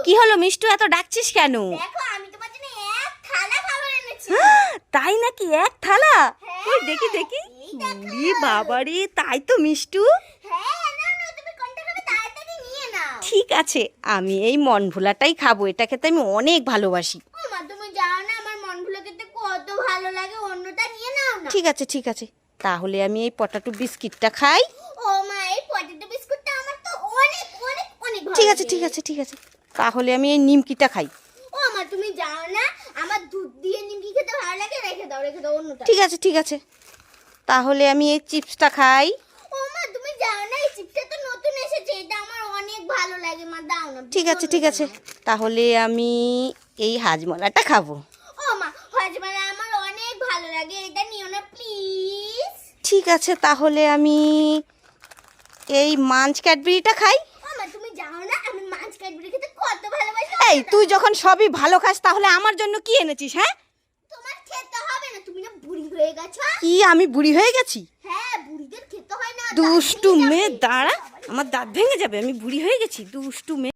কি হলো মিষ্টু, এত ডাকছিস কেন? দেখো আমি তোমার জন্য এক থালা খাবার এনেছি। তাই নাকি? এক থালা? হ্যাঁ, দেখি দেখি। এই দেখো। ওরে বাবারে, তাই তো মিষ্টু। হ্যাঁ, নাও নাও, তুমি কোনটা খাবে তাড়াতাড়ি নিয়ে নাও। ঠিক আছে, আমি এই মন ভোলাটাই খাবো, এটা খেতে আমি অনেক ভালোবাসি। ও মা, তুমি জানো না আমার মন ভুলে খেতে কত ভালো লাগে, অন্যটা নিয়ে নাও না। ঠিক আছে ঠিক আছে, তাহলে আমি এই পটাটো বিস্কিটটা খাই। ও মা, এই পটেটো বিস্কুটটা আমার তো অনেক অনেক অনেক ভালো ঠিক আছে লাগে। ঠিক আছে ঠিক আছে, তাহলে আমি এই নিমকিটা খাই। ও মা, তুমি জানো না আমার দুধ দিয়ে নিমকি খেতে ভালো লাগে, রেখে দাও অন্যটা। ঠিক আছে ঠিক আছে, তাহলে আমি এই চিপসটা খাই। ও মা, তুমি জানো না এই চিপসটা তো নতুন এসেছে, এটা আমার অনেক ভালো লাগে, মা দাও না। ঠিক আছে ঠিক আছে, তাহলে আমি এই হাজমলাটা খাবো। ও মা, হজমালা আমার অনেক ভালো লাগে, এটা নিও না প্লিজ। ঠিক আছে, তাহলে আমি এই মাঞ্চ ক্যাডবেরিটা খাই। ও মা, তুমি জানো না আমি মাছ কাটবি খেতে কত ভালোবাসি। এই তুই যখন সবই ভালো খাস, তাহলে আমার জন্য কি এনেছিস? হ্যাঁ, তোমার খেতে হবে না, তুমি না বুড়ি হয়ে গেছো। কি আমি বুড়ি হয়ে গেছি? হ্যাঁ, বুড়িদের খেতে হয় না। দুষ্টু দাঁত ভেঙে মেয়ে, যাবে। দাঁড়া, আমার দাঁত ভেঙে যাবে, আমি বুড়ি হয়ে গেছি? দুষ্টু মেয়ে।